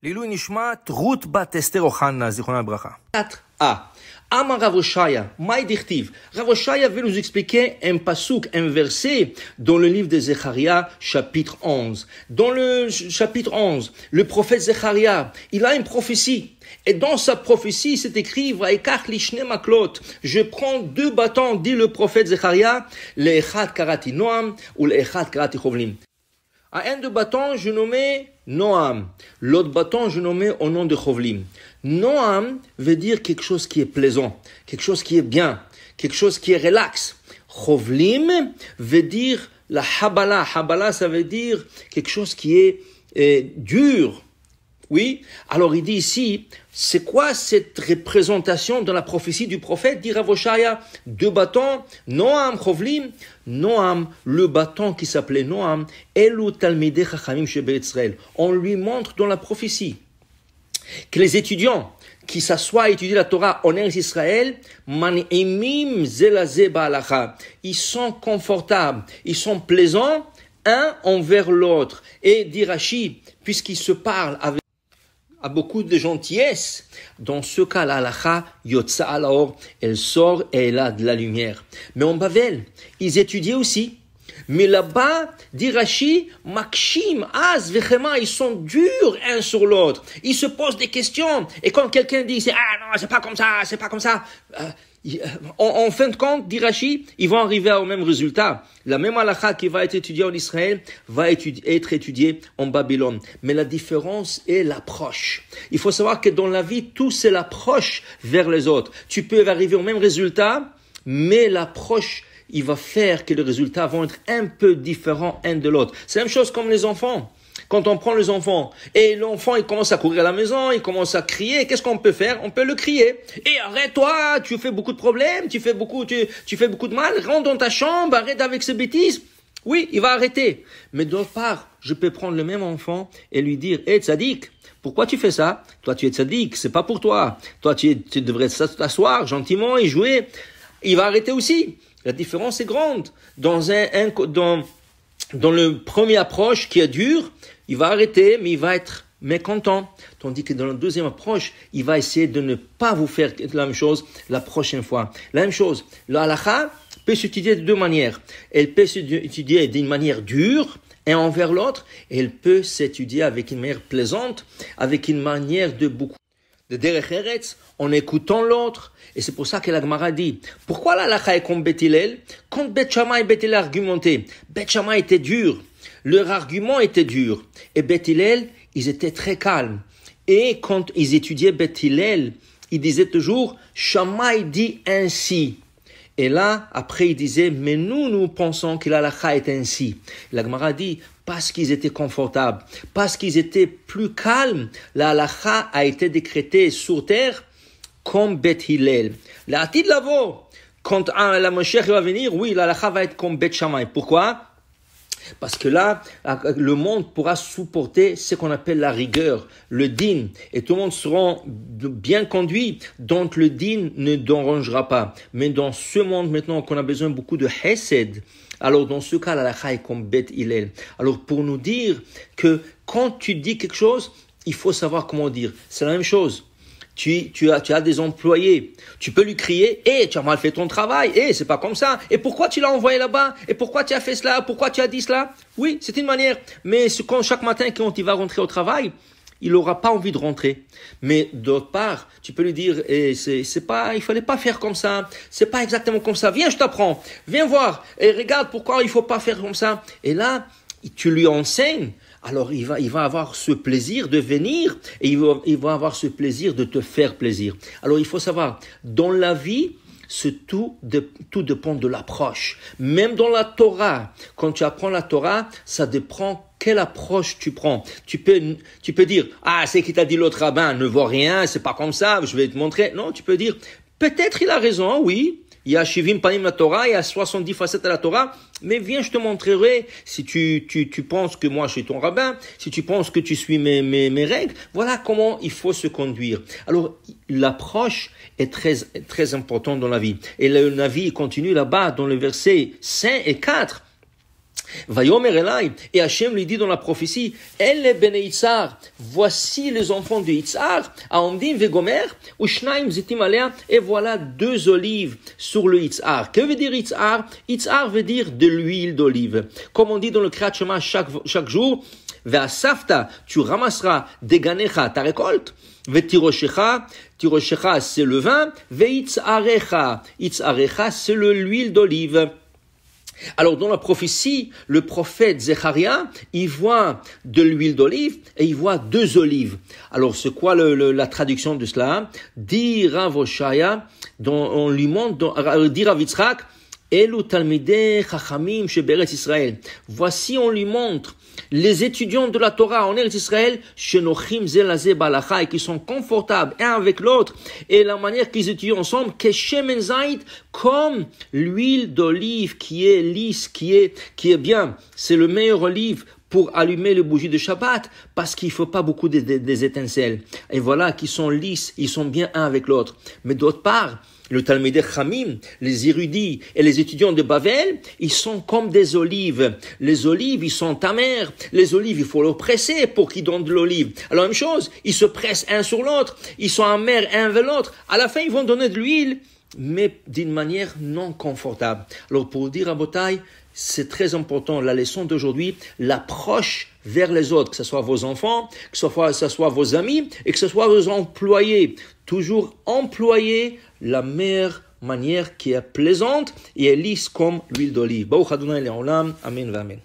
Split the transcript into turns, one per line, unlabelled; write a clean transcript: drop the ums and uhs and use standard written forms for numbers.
L'ilou nishmat Ruth bat Esther Ochana, zichron bracha.
4a. Amar Rav Oshaya, Maï Dirtiv. Rav Oshaya veut nous expliquer un pasuk, un verset dans le livre de Zecharia, chapitre 11. Dans le chapitre 11, le prophète Zecharia, il a une prophétie. Et dans sa prophétie, c'est écrit, Vaikach lishne maklot. Je prends 2 bâtons, dit le prophète Zecharia, l'echad karati Noam ou l'echad karati Chovlim. À un de bâtons, je nommais Noam. L'autre bâton, je nommais au nom de Chovlim. Noam veut dire quelque chose qui est plaisant, quelque chose qui est bien, quelque chose qui est relax. Chovlim veut dire la habala. Habala, ça veut dire quelque chose qui est dur. Oui, alors il dit ici, c'est quoi cette représentation dans la prophétie du prophète? Dit Rav Oshaya, 2 bâtons, Noam, Chovlim. Noam, le bâton qui s'appelait Noam, Elu Talmidei Chachamim Shebeit Israël. On lui montre dans la prophétie que les étudiants qui s'assoient à étudier la Torah en Eretz Israël, Man'imim Zelazeh Ba'alacha, ils sont confortables, ils sont plaisants un envers l'autre. Et dit Rashi, puisqu'ils se parlent avec à beaucoup de gentillesse, dans ce cas, la halakha, yotza alaor, elle sort et elle a de la lumière. Mais en Bavel, ils étudiaient aussi. Mais là-bas, dit Rashi, makshim, az, vechema, ils sont durs un sur l'autre. Ils se posent des questions. Et quand quelqu'un dit, ah non, c'est pas comme ça, en fin de compte, dit Rashi, ils vont arriver au même résultat. La même halakha qui va être étudiée en Israël va être étudiée en Babylone. Mais la différence est l'approche. Il faut savoir que dans la vie, tout c'est l'approche vers les autres. Tu peux arriver au même résultat, mais l'approche, il va faire que les résultats vont être un peu différents un de l'autre. C'est la même chose comme les enfants. Quand on prend les enfants, et l'enfant, il commence à courir à la maison, il commence à crier, qu'est-ce qu'on peut faire? On peut le crier. Et arrête-toi, tu fais beaucoup de problèmes, tu fais beaucoup de mal, rentre dans ta chambre, arrête avec ces bêtises. Oui, il va arrêter. Mais d'autre part, je peux prendre le même enfant et lui dire, tzadik, pourquoi tu fais ça? Toi, tu es tzadik, c'est pas pour toi. Toi, tu devrais t'asseoir gentiment et jouer. Il va arrêter aussi. La différence est grande. Dans le premier approche qui est dur, il va arrêter, mais il va être mécontent. Tandis que dans la deuxième approche, il va essayer de ne pas vous faire la même chose la prochaine fois. La même chose, la halakha peut s'étudier de 2 manières. Elle peut s'étudier d'une manière dure, un envers l'autre, et elle peut s'étudier avec une manière plaisante, avec une manière de derech eretz, en écoutant l'autre. Et c'est pour ça que la Gemara dit, pourquoi la halakha est comme Beth Hillel? Quand Beth Shammai et Beth Hillel argumentaient, Beth Shammai était dur, leur argument était dur, et Beth Hillel, ils étaient très calmes. Et quand ils étudiaient Beth Hillel, ils disaient toujours, Shammai dit ainsi. Et là, après, ils disaient, mais nous pensons que la halakha est ainsi. La Gemara dit, parce qu'ils étaient confortables, parce qu'ils étaient plus calmes, la halakha a été décrétée sur terre comme Beth Hillel. La Atid Lavo, quand la Mashiach va venir, oui, la halakha va être comme Beth Shammai. Pourquoi? Parce que là, le monde pourra supporter ce qu'on appelle la rigueur, le din, et tout le monde sera bien conduit, donc le din ne dérangera pas. Mais dans ce monde maintenant qu'on a besoin beaucoup de hesed, alors dans ce cas, la halakha est comme Beth Hillel. Alors pour nous dire que quand tu dis quelque chose, il faut savoir comment dire. C'est la même chose. Tu as des employés, tu peux lui crier, tu as mal fait ton travail, c'est pas comme ça, et pourquoi tu l'as envoyé là-bas, et pourquoi tu as fait cela, pourquoi tu as dit cela? Oui, c'est une manière, mais chaque matin quand il va rentrer au travail, il n'aura pas envie de rentrer. Mais d'autre part, tu peux lui dire, c'est pas, il fallait pas faire comme ça, c'est pas exactement comme ça, viens, je t'apprends, viens voir, et regarde pourquoi il faut pas faire comme ça. Et là, tu lui enseignes. Alors il va avoir ce plaisir de venir et il va avoir ce plaisir de te faire plaisir. Alors il faut savoir, dans la vie, tout dépend de l'approche. Même dans la Torah, quand tu apprends la Torah, ça dépend quelle approche tu prends. Tu peux dire, c'est qui t'a dit l'autre rabbin, ne vaut rien, c'est pas comme ça, je vais te montrer. Non, tu peux dire, peut-être il a raison, oui. Il y a Shivim Panim la Torah, il y a 70 facettes à la Torah, mais viens, je te montrerai si tu penses que moi je suis ton rabbin, si tu penses que tu suis mes règles, voilà comment il faut se conduire. Alors, l'approche est très, très importante dans la vie. Et le Navi continue là-bas dans le verset 5 et 4. Vayomer Elai, et Hachem lui dit dans la prophétie, Elle ben Yitzhar, voici les enfants de Yitzhar, Aomdim vegomer, Ushnaim zitim alea, et voilà 2 olives sur le Yitzhar. Que veut dire Yitzhar? Yitzhar veut dire de l'huile d'olive. Comme on dit dans le Kriyat Shema chaque jour, Ve'asafta, tu ramasseras deganecha, ta récolte, Ve'tiroshecha, tiroshecha c'est le vin, Ve'yitzharecha, yitzharecha c'est l'huile d'olive. Alors, dans la prophétie, le prophète Zecharia, il voit de l'huile d'olive et il voit 2 olives. Alors, c'est quoi la traduction de cela? Dit Rav Oshaya, on lui montre, dit Rav Yitzhak, Elu talmidei chachamim sheberetz Israël. Voici, on lui montre les étudiants de la Torah en Eretz Israël, shenochim zelazeh balacha, et qui sont confortables un avec l'autre, et la manière qu'ils étudient ensemble, keshemen zait, comme l'huile d'olive qui est lisse, qui est bien. C'est le meilleur olive pour allumer le bougie de Shabbat, parce qu'il ne faut pas beaucoup des étincelles. Et voilà, qu'ils sont lisses, ils sont bien un avec l'autre. Mais d'autre part, le Talmidei Chachamim, les érudits et les étudiants de Bavel, ils sont comme des olives. Les olives, ils sont amers. Les olives, il faut les presser pour qu'ils donnent de l'olive. Alors, même chose, ils se pressent un sur l'autre. Ils sont amers un vers l'autre. À la fin, ils vont donner de l'huile, mais d'une manière non confortable. Alors, pour dire à Botaï, c'est très important, la leçon d'aujourd'hui, l'approche vers les autres, que ce soit vos enfants, que ce soit vos amis et que ce soit vos employés. Toujours employer la meilleure manière qui est plaisante et est lisse comme l'huile d'olive. Baruch Adonai Le'olam. Amen.